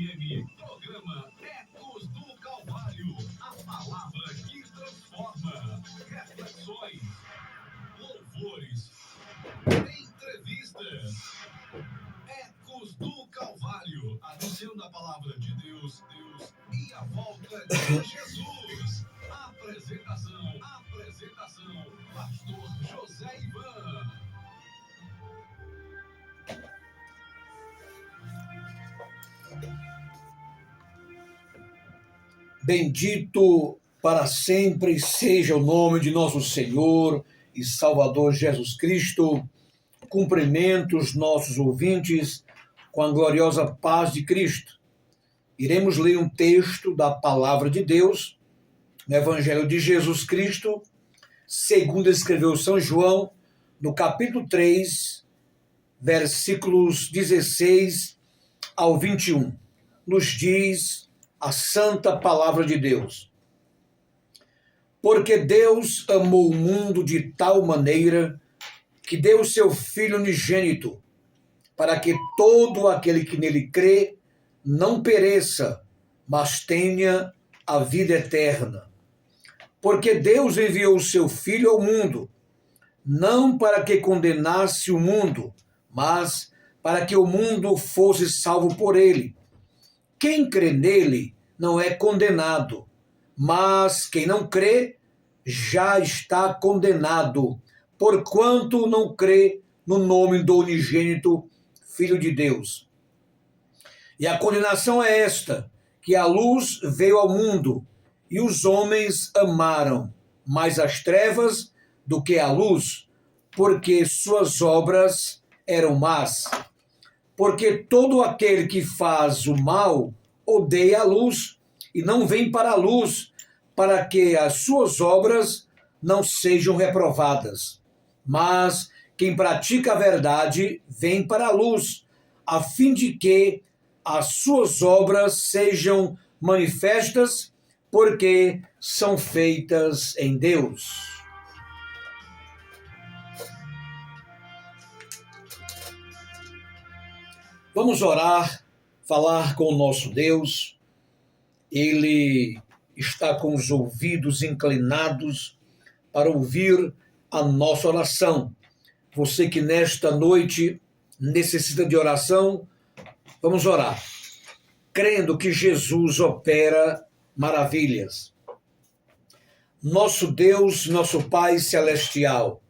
FM, programa Ecos do Calvário, a palavra que transforma. Reflexões, louvores, entrevistas. Ecos do Calvário, anunciando a palavra de Deus e a volta de Jesus. Apresentação, Pastor José Ivan. Bendito para sempre seja o nome de nosso Senhor e Salvador Jesus Cristo. Cumprimento os nossos ouvintes com a gloriosa paz de Cristo. Iremos ler um texto da Palavra de Deus, no Evangelho de Jesus Cristo, segundo escreveu São João, no capítulo 3, versículos 16 ao 21. Nos diz a santa palavra de Deus. Porque Deus amou o mundo de tal maneira que deu seu Filho unigênito, para que todo aquele que nele crê não pereça, mas tenha a vida eterna. Porque Deus enviou o seu Filho ao mundo, não para que condenasse o mundo, mas para que o mundo fosse salvo por ele. Quem crê nele não é condenado, mas quem não crê já está condenado, porquanto não crê no nome do unigênito Filho de Deus. E a condenação é esta, que a luz veio ao mundo, e os homens amaram mais as trevas do que a luz, porque suas obras eram más. Porque todo aquele que faz o mal odeia a luz e não vem para a luz, para que as suas obras não sejam reprovadas. Mas quem pratica a verdade vem para a luz, a fim de que as suas obras sejam manifestas, porque são feitas em Deus. Vamos orar, falar com o nosso Deus. Ele está com os ouvidos inclinados para ouvir a nossa oração. Você que nesta noite necessita de oração, vamos orar, crendo que Jesus opera maravilhas. Nosso Deus, nosso Pai celestial,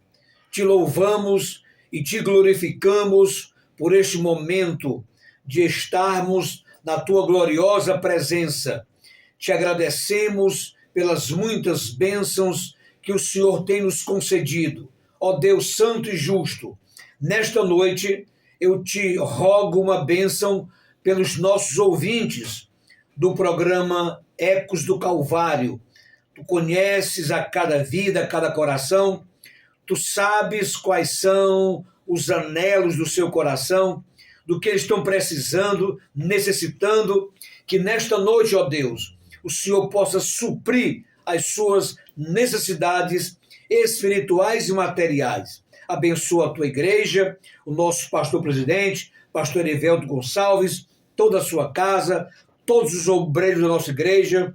te louvamos e te glorificamos por este momento de estarmos na tua gloriosa presença. Te agradecemos pelas muitas bênçãos que o Senhor tem nos concedido. Ó Deus santo e justo, nesta noite eu te rogo uma bênção pelos nossos ouvintes do programa Ecos do Calvário. Tu conheces a cada vida, a cada coração, tu sabes quais são os anelos do seu coração, do que eles estão precisando, necessitando, que nesta noite, ó Deus, o Senhor possa suprir as suas necessidades espirituais e materiais. Abençoa a tua igreja, o nosso pastor presidente, pastor Erivelto Gonçalves, toda a sua casa, todos os obreiros da nossa igreja,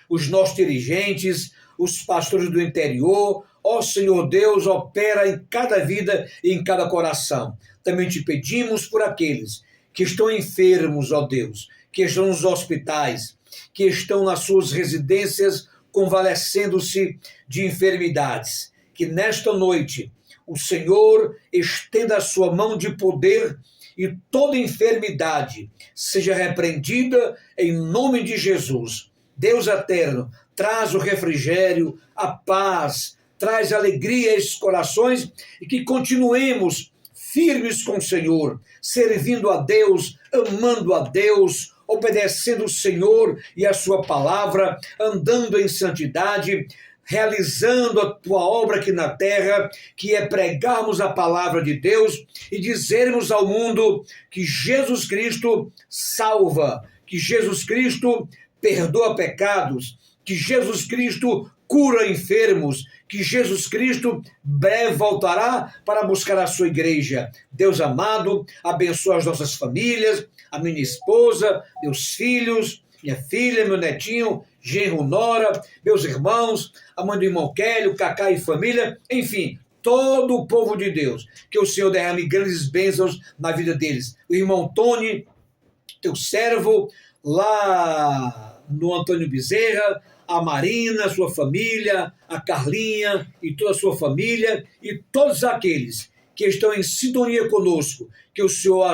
os nossos dirigentes, os pastores do interior. Ó Senhor Deus, opera em cada vida e em cada coração. Também te pedimos por aqueles que estão enfermos, ó Deus, que estão nos hospitais, que estão nas suas residências convalescendo-se de enfermidades. Que nesta noite o Senhor estenda a sua mão de poder e toda enfermidade seja repreendida em nome de Jesus. Deus eterno, traz o refrigério, a paz, traz alegria a esses corações e que continuemos firmes com o Senhor, servindo a Deus, amando a Deus, obedecendo o Senhor e a sua palavra, andando em santidade, realizando a tua obra aqui na terra, que é pregarmos a palavra de Deus e dizermos ao mundo que Jesus Cristo salva, que Jesus Cristo perdoa pecados, que Jesus Cristo cura enfermos, que Jesus Cristo breve voltará para buscar a sua igreja. Deus amado, abençoa as nossas famílias, a minha esposa, meus filhos, minha filha, meu netinho, genro Nora, meus irmãos, a mãe do irmão Kélio, Cacá e família, enfim, todo o povo de Deus. Que o Senhor derrame grandes bênçãos na vida deles. O irmão Tony, teu servo, lá no Antônio Bezerra, a Marina, sua família, a Carlinha e toda a sua família e todos aqueles que estão em sintonia conosco. Que o Senhor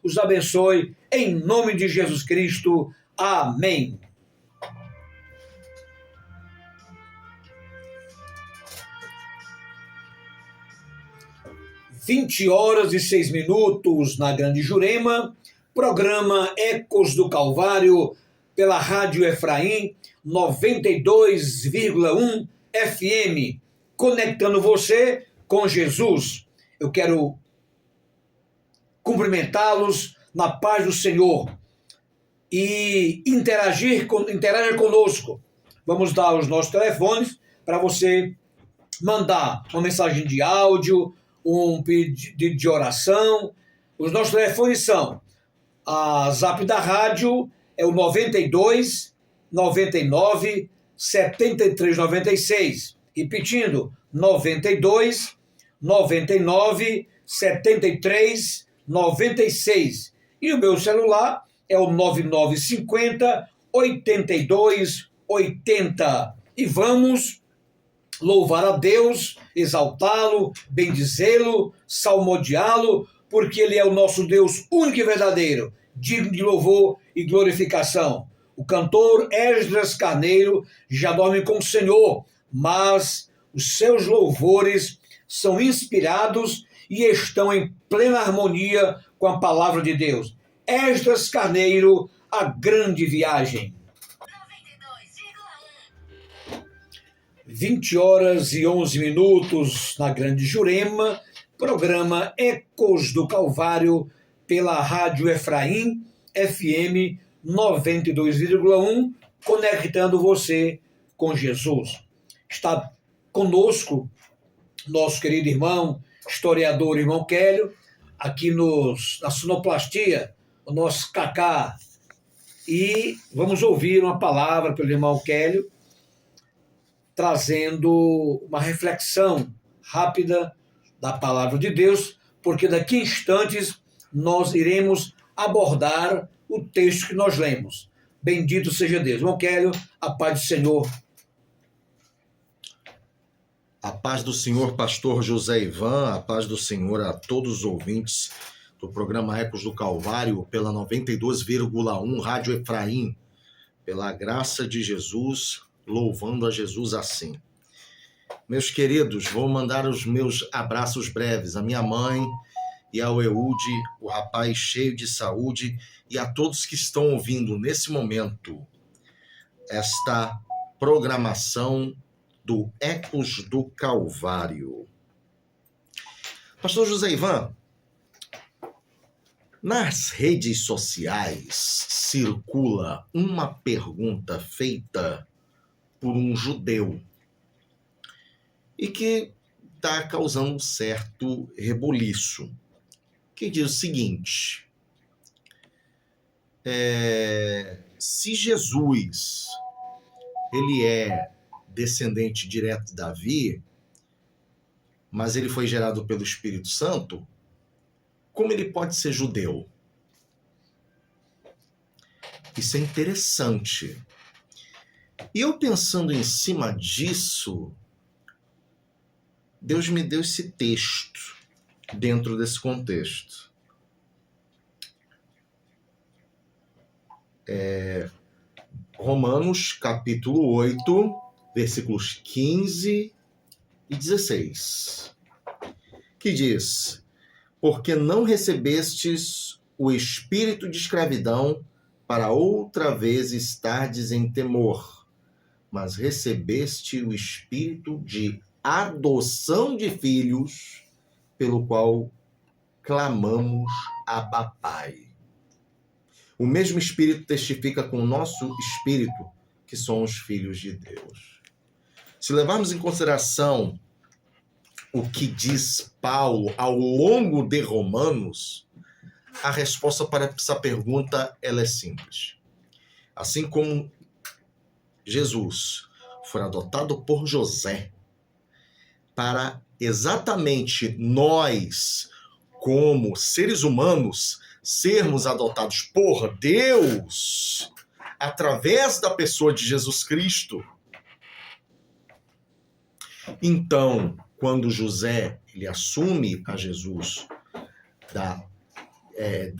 os abençoe, em nome de Jesus Cristo. Amém. (20h06) na Grande Jurema, programa Ecos do Calvário, pela Rádio Efraim, 92,1 FM, conectando você com Jesus. Eu quero cumprimentá-los na paz do Senhor e interaja conosco. Vamos dar os nossos telefones para você mandar uma mensagem de áudio, um pedido de oração. Os nossos telefones são: a Zap da rádio é o 92 99 73 96. Repetindo, 92 99 73 96. E o meu celular é o 9950 82 80. E vamos louvar a Deus, exaltá-lo, bendizê-lo, salmodiá-lo, porque Ele é o nosso Deus único e verdadeiro, digno de louvor e glorificação. O cantor Esdras Carneiro já dorme com o Senhor, mas os seus louvores são inspirados e estão em plena harmonia com a palavra de Deus. Esdras Carneiro, A Grande Viagem. 20h11 na Grande Jurema, programa Ecos do Calvário, pela Rádio Efraim, FM 92,1, conectando você com Jesus. Está conosco nosso querido irmão, historiador, irmão Kélio, aqui na sonoplastia, o nosso Cacá. E vamos ouvir uma palavra pelo irmão Kélio, trazendo uma reflexão rápida da palavra de Deus, porque daqui a instantes nós iremos abordar o texto que nós lemos. Bendito seja Deus. Irmão Kélio, a paz do Senhor. A paz do Senhor, pastor José Ivan, a paz do Senhor a todos os ouvintes do programa Ecos do Calvário, pela 92,1 Rádio Efraim, pela graça de Jesus, louvando a Jesus assim. Meus queridos, vou mandar os meus abraços breves à minha mãe e ao Eude, o rapaz cheio de saúde, e a todos que estão ouvindo nesse momento esta programação do Ecos do Calvário. Pastor José Ivan, nas redes sociais circula uma pergunta feita por um judeu e que está causando um certo reboliço, que diz o seguinte: se Jesus ele é descendente direto de Davi, mas ele foi gerado pelo Espírito Santo, como ele pode ser judeu? Isso é interessante. E eu pensando em cima disso, Deus me deu esse texto dentro desse contexto. Romanos capítulo 8, versículos 15 e 16, que diz: porque não recebestes o espírito de escravidão para outra vez estardes em temor, mas recebeste o espírito de adoção de filhos, pelo qual clamamos Abba Pai. O mesmo Espírito testifica com o nosso espírito que somos filhos de Deus. Se levarmos em consideração o que diz Paulo ao longo de Romanos, a resposta para essa pergunta ela é simples. Assim como Jesus foi adotado por José para exatamente nós, como seres humanos, sermos adotados por Deus através da pessoa de Jesus Cristo. Então, quando José ele assume a Jesus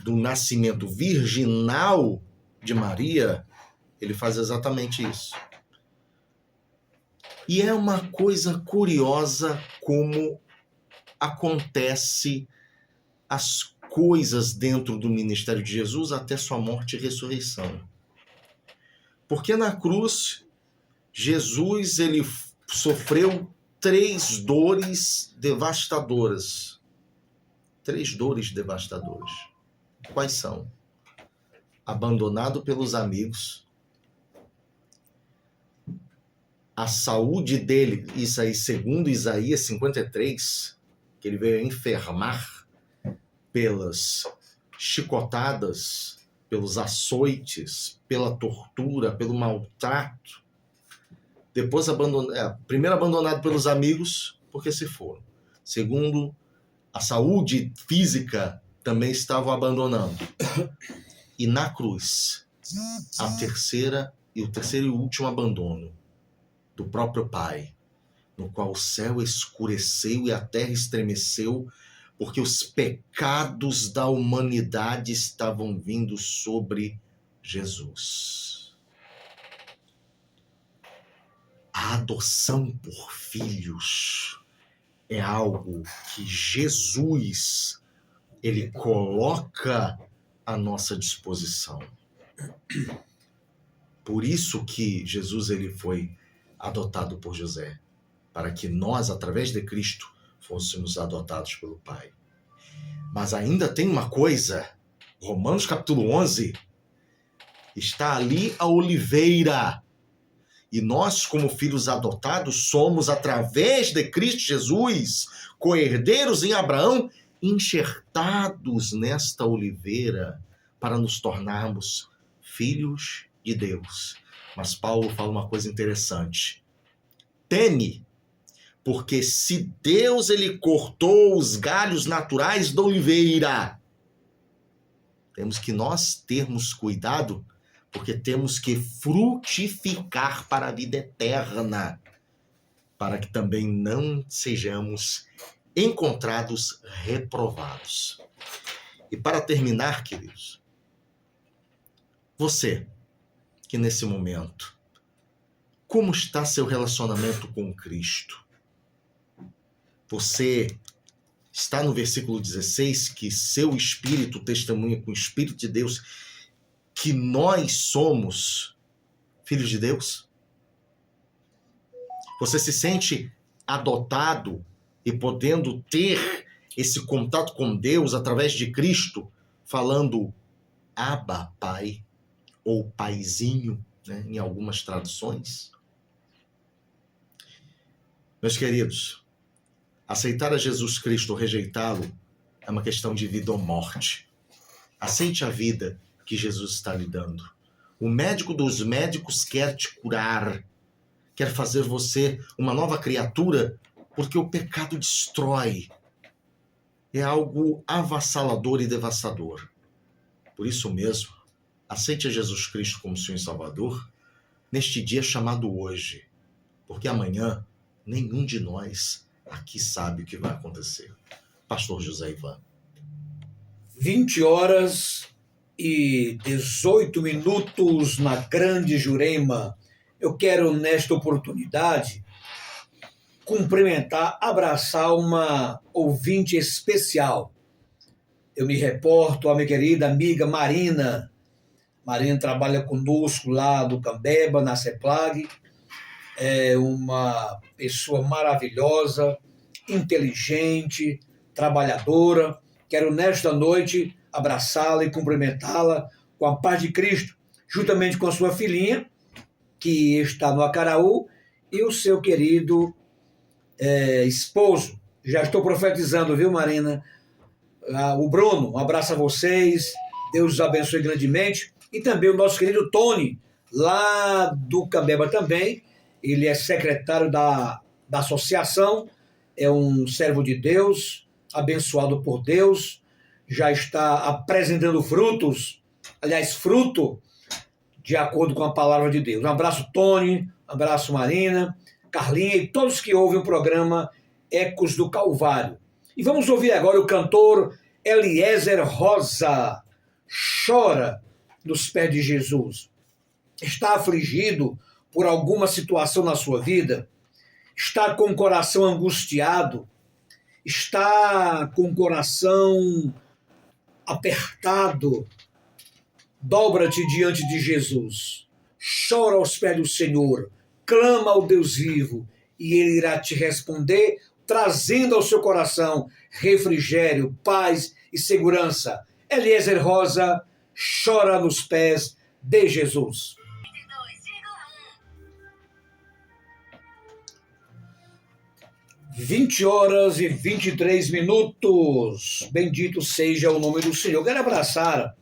do nascimento virginal de Maria, ele faz exatamente isso. E é uma coisa curiosa como acontece as coisas dentro do ministério de Jesus até sua morte e ressurreição. Porque na cruz, Jesus ele sofreu 3 dores devastadoras. 3 dores devastadoras. Quais são? Abandonado pelos amigos, a saúde dele, isso aí segundo Isaías 53, que ele veio a enfermar pelas chicotadas, pelos açoites, pela tortura, pelo maltrato. Depois primeiro abandonado pelos amigos, porque se foram. Segundo, a saúde física também estava abandonando. E na cruz, o terceiro e último abandono do próprio Pai, no qual o céu escureceu e a terra estremeceu, porque os pecados da humanidade estavam vindo sobre Jesus. A adoção por filhos é algo que Jesus ele coloca à nossa disposição. Por isso que Jesus ele foi adotado por José, para que nós, através de Cristo, fôssemos adotados pelo Pai. Mas ainda tem uma coisa, Romanos capítulo 11, está ali a oliveira, e nós, como filhos adotados, somos, através de Cristo Jesus, co-herdeiros em Abraão, enxertados nesta oliveira, para nos tornarmos filhos de Deus. Mas Paulo fala uma coisa interessante. Teme, porque se Deus ele cortou os galhos naturais da oliveira, temos que nós termos cuidado, porque temos que frutificar para a vida eterna, para que também não sejamos encontrados reprovados. E para terminar, queridos, você que nesse momento, como está seu relacionamento com Cristo? Você está no versículo 16, que seu espírito testemunha com o Espírito de Deus que nós somos filhos de Deus? Você se sente adotado e podendo ter esse contato com Deus através de Cristo, falando Abba, Pai, ou Paizinho, né, em algumas traduções? Meus queridos, aceitar a Jesus Cristo ou rejeitá-lo é uma questão de vida ou morte. Aceite a vida que Jesus está lhe dando. O médico dos médicos quer te curar, quer fazer você uma nova criatura, porque o pecado destrói. É algo avassalador e devastador. Por isso mesmo, aceite a Jesus Cristo como Senhor e Salvador neste dia chamado hoje, porque amanhã nenhum de nós aqui sabe o que vai acontecer. Pastor José Ivan. 20h18 na Grande Jurema. Eu quero, nesta oportunidade, cumprimentar, abraçar uma ouvinte especial. Eu me reporto à minha querida amiga Marina. Marina trabalha conosco lá do Cambeba, na CEPLAG. É uma pessoa maravilhosa, inteligente, trabalhadora. Quero, nesta noite, abraçá-la e cumprimentá-la com a paz de Cristo, juntamente com a sua filhinha, que está no Acaraú, e o seu querido esposo. Já estou profetizando, viu, Marina? O Bruno, um abraço a vocês, Deus os abençoe grandemente. E também o nosso querido Tony, lá do Cambeba também, ele é secretário da associação, é um servo de Deus, abençoado por Deus, já está apresentando frutos, aliás, fruto de acordo com a palavra de Deus. Um abraço, Tony, um abraço, Marina, Carlinha e todos que ouvem o programa Ecos do Calvário. E vamos ouvir agora o cantor Eliezer Rosa, Chora nos pés de Jesus. Está afligido por alguma situação na sua vida? Está com o coração angustiado? Está com o coração apertado? Dobra-te diante de Jesus. Chora aos pés do Senhor. Clama ao Deus vivo e Ele irá te responder, trazendo ao seu coração refrigério, paz e segurança. Eliezer Rosa, chora nos pés de Jesus. 20h23. Bendito seja o nome do Senhor. Eu quero abraçar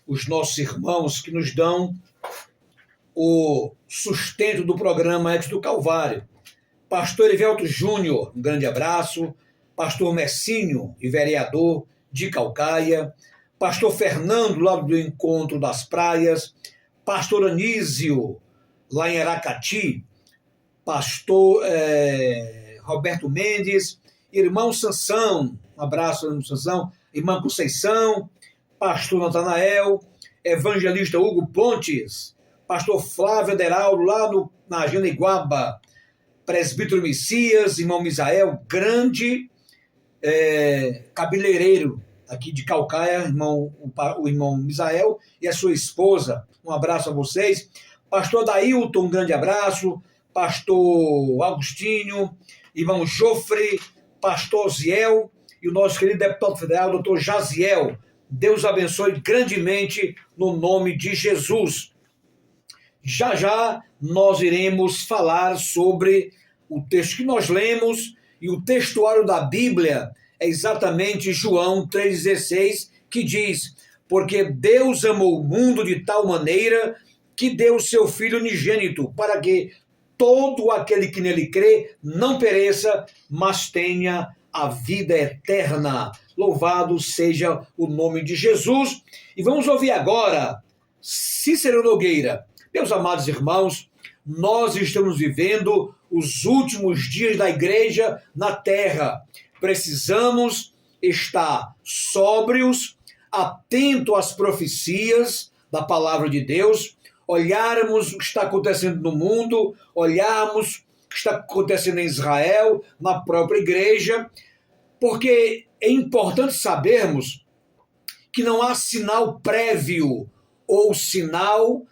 os nossos irmãos que nos dão o sustento do programa Ecos do Calvário. Pastor Evelto Júnior, um grande abraço. Pastor Messinho e vereador de Calcaia. Pastor Fernando, lá do Encontro das Praias. Pastor Anísio, lá em Aracati. Pastor Roberto Mendes. Irmão Sansão, um abraço, irmão Sansão. Irmã Conceição. Pastor Natanael. Evangelista Hugo Pontes. Pastor Flávio Ederaldo, lá na Janaiguaba. Presbítero Messias, irmão Misael, grande cabeleireiro aqui de Calcaia, o irmão Misael e a sua esposa. Um abraço a vocês. Pastor Dailton, um grande abraço. Pastor Agostinho, irmão Jofre, pastor Ziel e o nosso querido deputado federal, doutor Jaziel. Deus abençoe grandemente no nome de Jesus. Já já nós iremos falar sobre o texto que nós lemos, e o textuário da Bíblia é exatamente João 3,16, que diz: porque Deus amou o mundo de tal maneira que deu o seu Filho unigênito, para que todo aquele que nele crê não pereça, mas tenha a vida eterna. Louvado seja o nome de Jesus. E vamos ouvir agora Cícero Nogueira. Meus amados irmãos, nós estamos vivendo os últimos dias da igreja na terra. Precisamos estar sóbrios, atentos às profecias da palavra de Deus, olharmos o que está acontecendo no mundo, olharmos o que está acontecendo em Israel, na própria igreja, porque é importante sabermos que não há sinal prévio ou sinal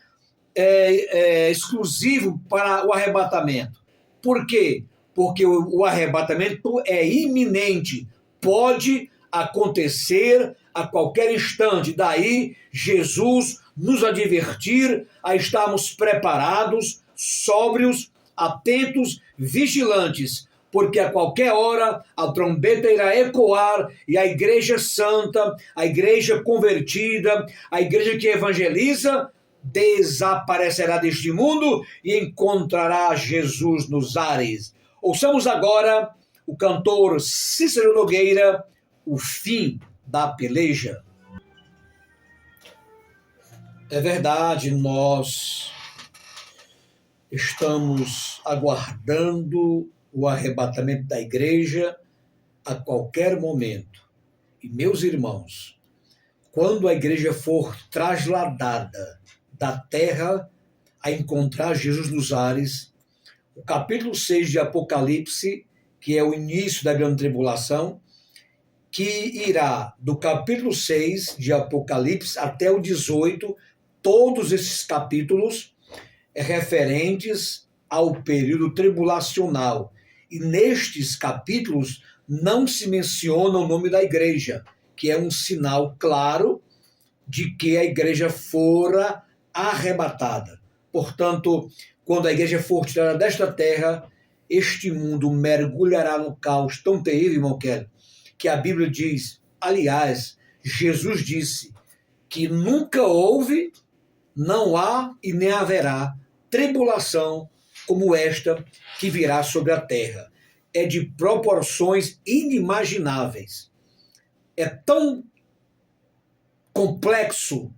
exclusivo para o arrebatamento. Por quê? Porque o arrebatamento é iminente, pode acontecer a qualquer instante. Daí Jesus nos advertir a estarmos preparados, sóbrios, atentos, vigilantes, porque a qualquer hora a trombeta irá ecoar e a igreja santa, a igreja convertida, a igreja que evangeliza, desaparecerá deste mundo e encontrará Jesus nos ares. Ouçamos agora o cantor Cícero Nogueira, O Fim da Peleja. É verdade, nós estamos aguardando o arrebatamento da igreja a qualquer momento. E, meus irmãos, quando a igreja for trasladada da terra a encontrar Jesus nos ares, o capítulo 6 de Apocalipse, que é o início da grande tribulação, que irá do capítulo 6 de Apocalipse até o 18, todos esses capítulos referentes ao período tribulacional. E nestes capítulos não se menciona o nome da igreja, que é um sinal claro de que a igreja fora arrebatada. Portanto, quando a igreja for tirada desta terra, este mundo mergulhará no caos tão terrível, irmão Kelly, que a Bíblia diz, aliás, Jesus disse que nunca houve, não há e nem haverá tribulação como esta que virá sobre a terra. É de proporções inimagináveis. É tão complexo,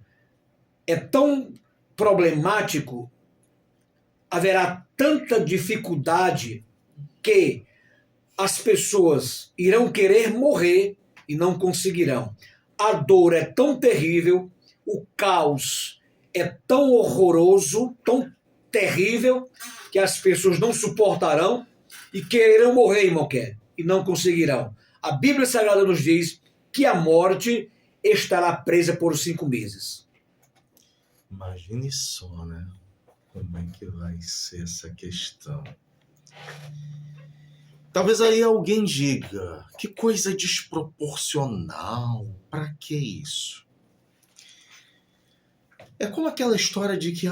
é tão problemático, haverá tanta dificuldade que as pessoas irão querer morrer e não conseguirão. A dor é tão terrível, o caos é tão horroroso, tão terrível, que as pessoas não suportarão e quererão morrer, irmão Kelly, e não conseguirão. A Bíblia Sagrada nos diz que a morte estará presa por 5 meses. Imagine só, né? Como é que vai ser essa questão? Talvez aí alguém diga, que coisa desproporcional, para que isso? É como aquela história de que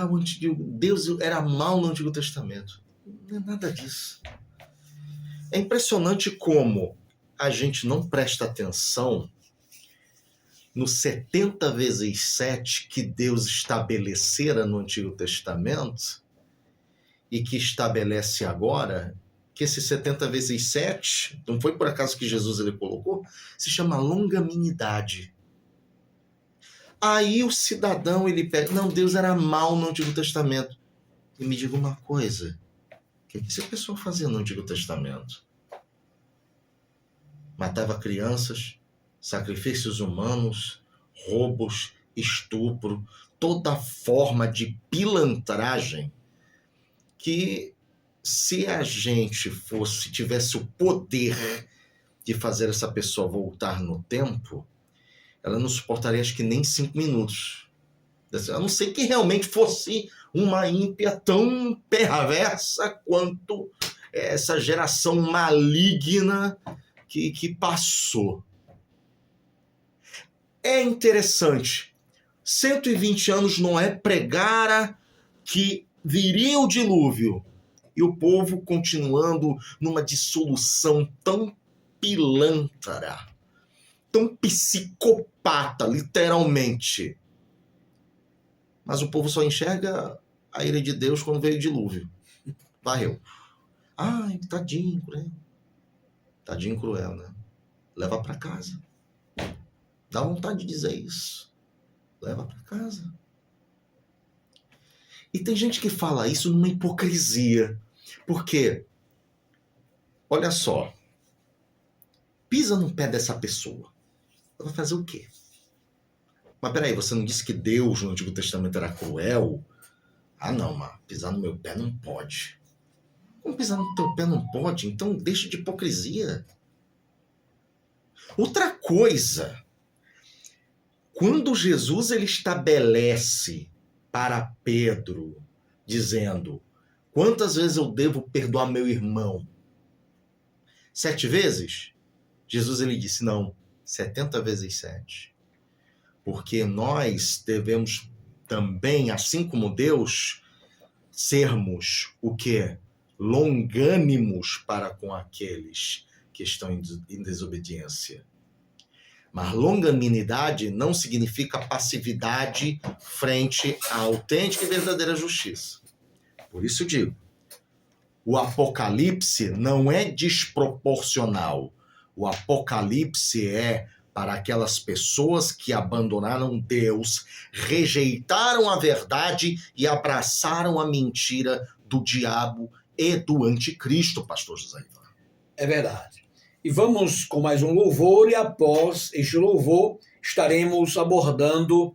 Deus era mau no Antigo Testamento. Não é nada disso. É impressionante como a gente não presta atenção no 70 vezes 7 que Deus estabelecera no Antigo Testamento e que estabelece agora, que esse 70 vezes 7, não foi por acaso que Jesus ele colocou, se chama longanimidade. Aí o cidadão ele pega, não, Deus era mau no Antigo Testamento. E me diga uma coisa, o que essa pessoa fazia no Antigo Testamento? Matava crianças, sacrifícios humanos, roubos, estupro, toda forma de pilantragem que, se a gente tivesse o poder de fazer essa pessoa voltar no tempo, ela não suportaria acho que nem 5 minutos. A não ser que realmente fosse uma ímpia tão perversa quanto essa geração maligna que passou. É interessante. 120 anos Noé pregara que viria o dilúvio e o povo continuando numa dissolução tão pilantra, tão psicopata, literalmente. Mas o povo só enxerga a ira de Deus quando veio o dilúvio. Varreu. Ai, tadinho, cruel. Tadinho cruel, né? Leva para casa. Dá vontade de dizer isso. Leva para casa. E tem gente que fala isso numa hipocrisia. Porque, olha só, pisa no pé dessa pessoa. Ela vai fazer o quê? Mas peraí, você não disse que Deus no Antigo Testamento era cruel? Ah não, mas pisar no meu pé não pode. Como pisar no teu pé não pode? Então deixa de hipocrisia. Outra coisa, quando Jesus ele estabelece para Pedro, dizendo, quantas vezes eu devo perdoar meu irmão? 7 vezes? Jesus ele disse, não, 70 vezes 7. Porque nós devemos também, assim como Deus, sermos o quê? Longânimos para com aqueles que estão em desobediência. Mas longanimidade não significa passividade frente à autêntica e verdadeira justiça. Por isso digo, o Apocalipse não é desproporcional. O Apocalipse é para aquelas pessoas que abandonaram Deus, rejeitaram a verdade e abraçaram a mentira do diabo e do anticristo, pastor José Ivan. É verdade. E vamos com mais um louvor, e após este louvor estaremos abordando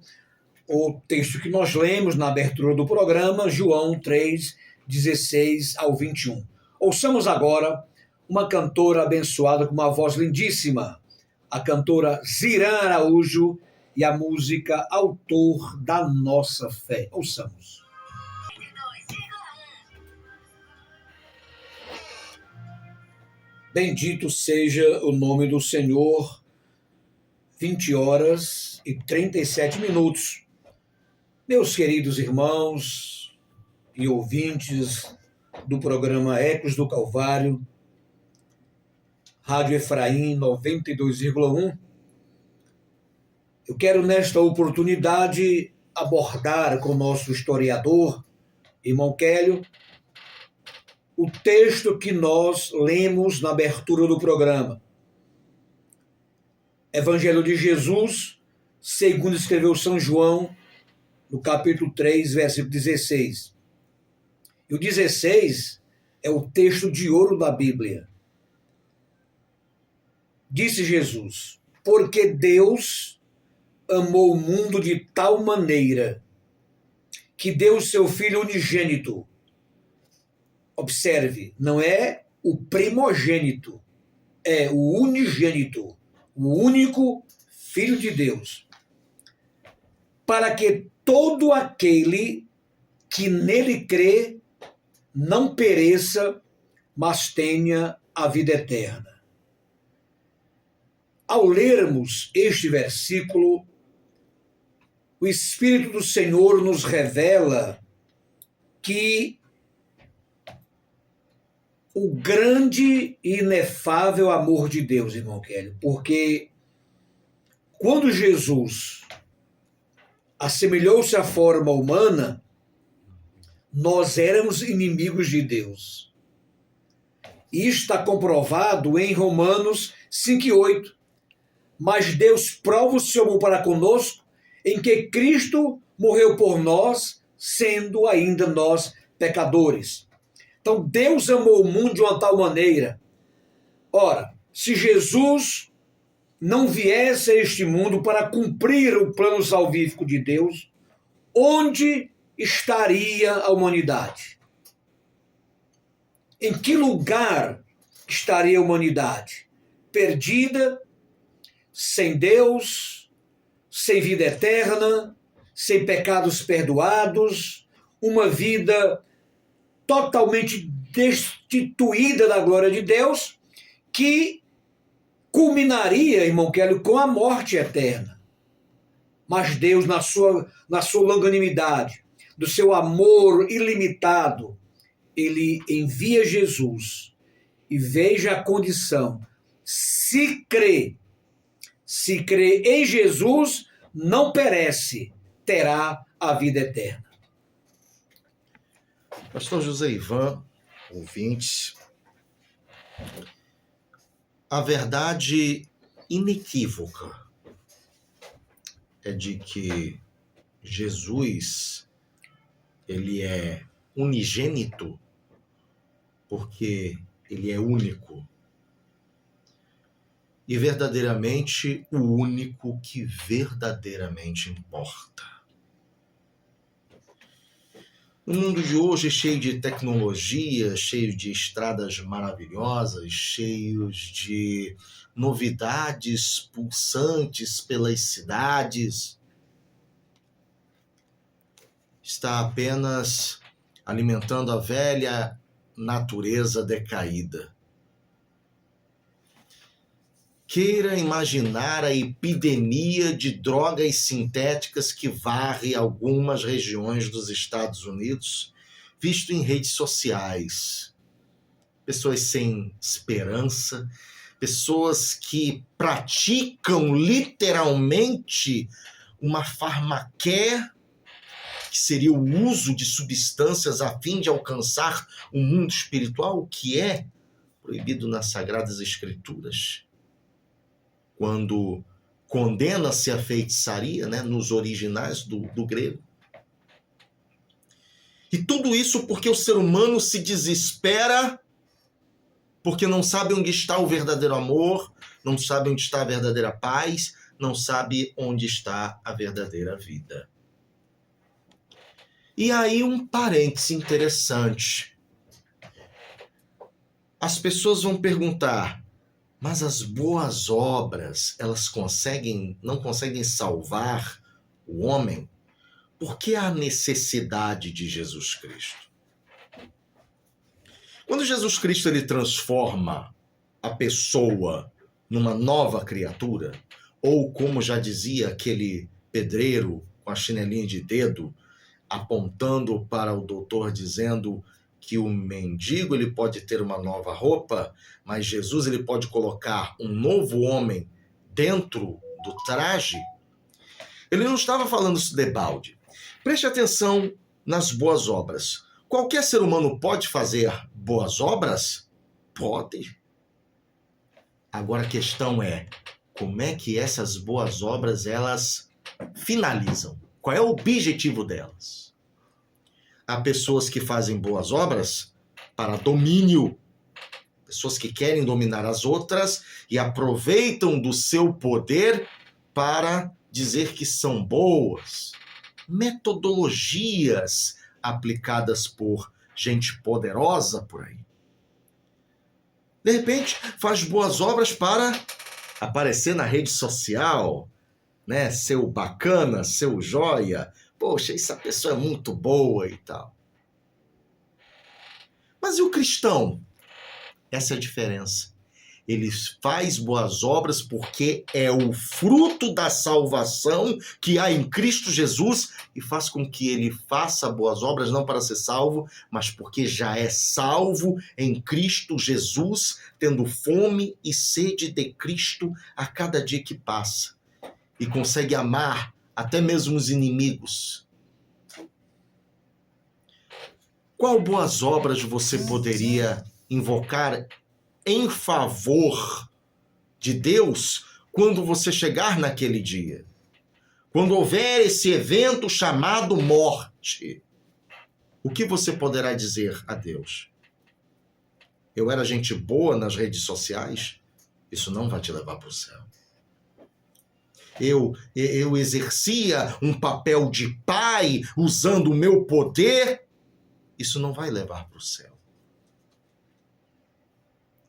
o texto que nós lemos na abertura do programa, João 3, 16 ao 21. Ouçamos agora uma cantora abençoada com uma voz lindíssima, a cantora Zirã Araújo, e a música Autor da Nossa Fé. Ouçamos. Bendito seja o nome do Senhor. 20 horas e 37 minutos. Meus queridos irmãos e ouvintes do programa Ecos do Calvário, Rádio Efraim 92,1. Eu quero, nesta oportunidade, abordar com o nosso historiador, irmão Kélio, o texto que nós lemos na abertura do programa. Evangelho de Jesus, segundo escreveu São João, no capítulo 3, versículo 16. E o 16 é o texto de ouro da Bíblia. Disse Jesus: porque Deus amou o mundo de tal maneira que deu o seu Filho unigênito. Observe, não é o primogênito, é o unigênito, o único Filho de Deus, para que todo aquele que nele crê não pereça, mas tenha a vida eterna. Ao lermos este versículo, o Espírito do Senhor nos revela que o grande e inefável amor de Deus, irmão Kelly, porque quando Jesus assemelhou-se à forma humana, nós éramos inimigos de Deus. Isso está comprovado em Romanos 5:8. Mas Deus prova o seu amor para conosco em que Cristo morreu por nós, sendo ainda nós pecadores. Então Deus amou o mundo de uma tal maneira. Ora, se Jesus não viesse a este mundo para cumprir o plano salvífico de Deus, onde estaria a humanidade? Em que lugar estaria a humanidade? Perdida, sem Deus, sem vida eterna, sem pecados perdoados, uma vida totalmente destituída da glória de Deus, que culminaria, irmão Kelly, com a morte eterna. Mas Deus, na sua longanimidade, do seu amor ilimitado, ele envia Jesus. E veja a condição: se crê em Jesus, não perece, terá a vida eterna. Pastor José Ivan, ouvintes, a verdade inequívoca é de que Jesus, ele é unigênito porque ele é único. E verdadeiramente o único que verdadeiramente importa. O mundo de hoje é cheio de tecnologia, cheio de estradas maravilhosas, cheios de novidades pulsantes pelas cidades. Está apenas alimentando a velha natureza decaída. Queira imaginar a epidemia de drogas sintéticas que varre algumas regiões dos Estados Unidos, visto em redes sociais. Pessoas sem esperança, pessoas que praticam literalmente uma farmaqué, que seria o uso de substâncias a fim de alcançar o mundo espiritual, o que é proibido nas Sagradas Escrituras. Quando condena-se a feitiçaria, né, nos originais do grego. E tudo isso porque o ser humano se desespera, porque não sabe onde está o verdadeiro amor, não sabe onde está a verdadeira paz, não sabe onde está a verdadeira vida. E aí um parêntese interessante. As pessoas vão perguntar: mas as boas obras, elas não conseguem salvar o homem? Por que a necessidade de Jesus Cristo? Quando Jesus Cristo ele transforma a pessoa numa nova criatura, ou como já dizia aquele pedreiro com a chinelinha de dedo, apontando para o doutor dizendo que o mendigo ele pode ter uma nova roupa, mas Jesus ele pode colocar um novo homem dentro do traje, ele não estava falando isso de balde. Preste atenção nas boas obras. Qualquer ser humano pode fazer boas obras? Pode. Agora a questão é, como é que essas boas obras elas finalizam? Qual é o objetivo delas? Há pessoas que fazem boas obras para domínio, pessoas que querem dominar as outras e aproveitam do seu poder para dizer que são boas. Metodologias aplicadas por gente poderosa por aí. De repente, faz boas obras para aparecer na rede social, né? Ser o bacana, ser o joia. Poxa, essa pessoa é muito boa e tal. Mas e o cristão? Essa é a diferença. Ele faz boas obras porque é o fruto da salvação que há em Cristo Jesus e faz com que ele faça boas obras não para ser salvo, mas porque já é salvo em Cristo Jesus, tendo fome e sede de Cristo a cada dia que passa. E consegue amar até mesmo os inimigos. Qual boas obras você poderia invocar em favor de Deus quando você chegar naquele dia? Quando houver esse evento chamado morte, o que você poderá dizer a Deus? Eu era gente boa nas redes sociais? Isso não vai te levar para o céu. Eu exercia um papel de pai usando o meu poder? Isso não vai levar para o céu.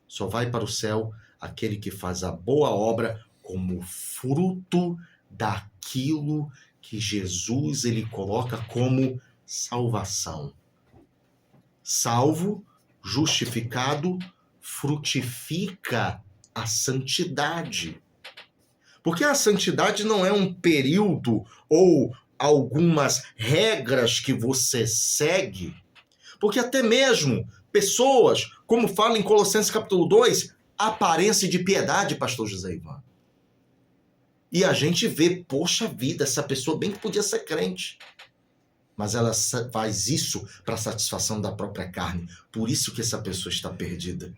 Só vai para o céu aquele que faz a boa obra como fruto daquilo que Jesus ele coloca como salvação. Salvo, justificado, frutifica a santidade. Porque a santidade não é um período ou algumas regras que você segue. Porque até mesmo pessoas, como fala em Colossenses capítulo 2, aparência de piedade, pastor José Ivan. E a gente vê, poxa vida, essa pessoa bem que podia ser crente. Mas ela faz isso para satisfação da própria carne. Por isso que essa pessoa está perdida.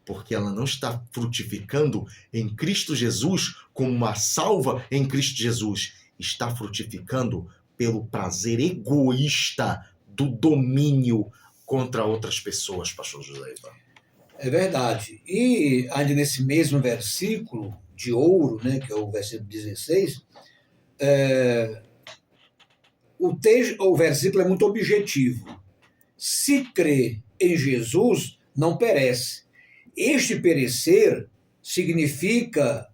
Porque ela não está frutificando em Cristo Jesus como uma salva em Cristo Jesus. Está frutificando pelo prazer egoísta do domínio contra outras pessoas, pastor José Ivan. É verdade. E ainda nesse mesmo versículo de ouro, né, que é o versículo 16, o versículo é muito objetivo. Se crê em Jesus, não perece. Este perecer significa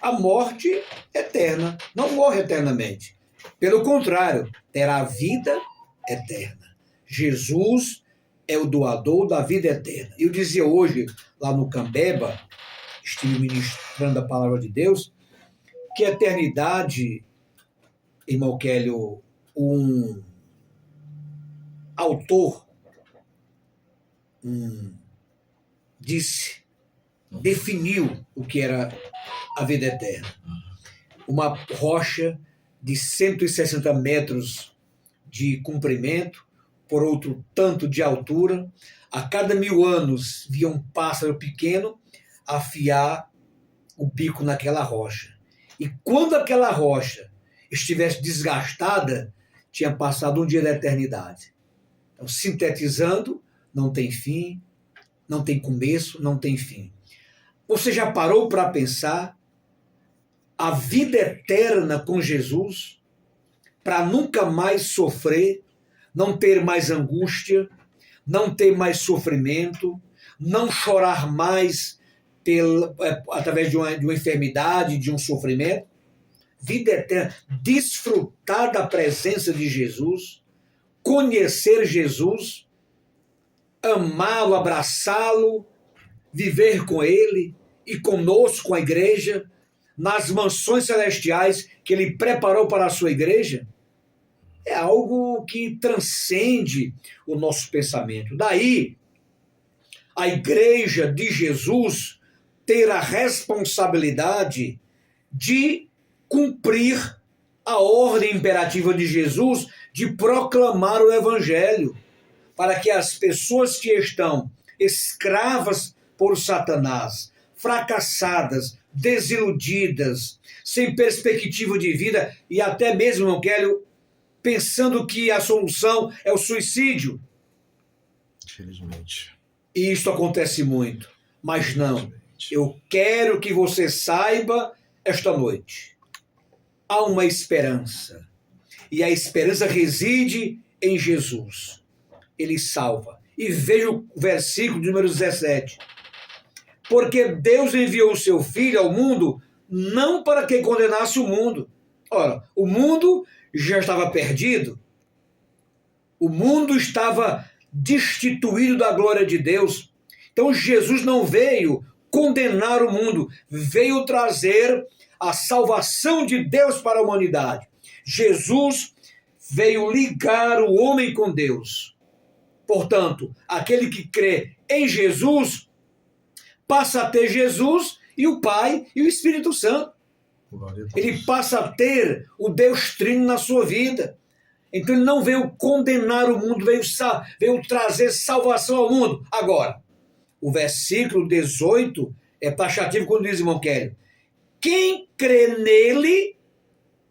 a morte eterna. Não morre eternamente. Pelo contrário, terá vida eterna. Jesus é o doador da vida eterna. Eu dizia hoje, lá no Cambeba, estive ministrando a palavra de Deus, que a eternidade, irmão Kelly, um autor definiu o que era a vida eterna. Uma rocha de 160 metros de comprimento, por outro tanto de altura. A cada 1000 anos via um pássaro pequeno afiar o bico naquela rocha. E quando aquela rocha estivesse desgastada, tinha passado um dia da eternidade. Então, sintetizando, não tem fim, não tem começo, não tem fim. Você já parou para pensar a vida eterna com Jesus, para nunca mais sofrer, não ter mais angústia, não ter mais sofrimento, não chorar mais através de uma enfermidade, de um sofrimento? Vida eterna, desfrutar da presença de Jesus, conhecer Jesus, amá-lo, abraçá-lo, viver com ele e conosco, com a igreja, nas mansões celestiais que ele preparou para a sua igreja. é algo que transcende o nosso pensamento. Daí, a igreja de Jesus ter a responsabilidade de cumprir a ordem imperativa de Jesus de proclamar o evangelho, para que as pessoas que estão escravas por Satanás, fracassadas, desiludidas, sem perspectiva de vida e até mesmo, não quero, pensando que a solução é o suicídio. Infelizmente. E isso acontece muito. Mas não. Eu quero que você saiba esta noite. Há uma esperança. E a esperança reside em Jesus. Ele salva. E veja o versículo número 17. Porque Deus enviou o seu Filho ao mundo não para que condenasse o mundo. Ora, o mundo já estava perdido. O mundo estava destituído da glória de Deus. Então Jesus não veio condenar o mundo, veio trazer a salvação de Deus para a humanidade. Jesus veio ligar o homem com Deus. Portanto, aquele que crê em Jesus passa a ter Jesus e o Pai e o Espírito Santo. Ele passa a ter o Deus Trino na sua vida. Então ele não veio condenar o mundo, veio trazer salvação ao mundo. Agora, o versículo 18 é taxativo quando diz, irmão Kelly, quem crê nele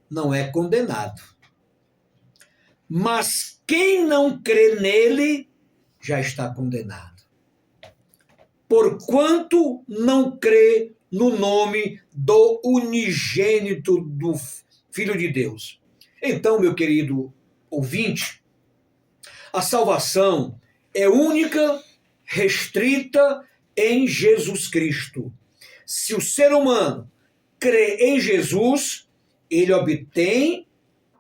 não é condenado. Mas quem não crê nele já está condenado. Porquanto não crê no nome do unigênito do Filho de Deus. Então, meu querido ouvinte, a salvação é única, restrita em Jesus Cristo. Se o ser humano crê em Jesus, ele obtém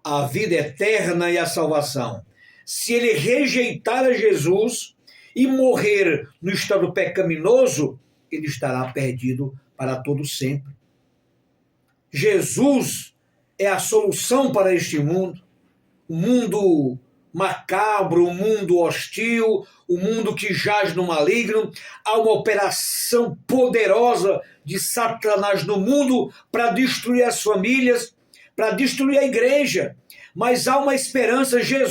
a vida eterna e a salvação. Se ele rejeitar a Jesus e morrer no estado pecaminoso, ele estará perdido para todo sempre. Jesus é a solução para este mundo. O mundo macabro, o mundo hostil, o mundo que jaz no maligno. Há uma operação poderosa de Satanás no mundo para destruir as famílias, para destruir a igreja. Mas há uma esperança, Jesus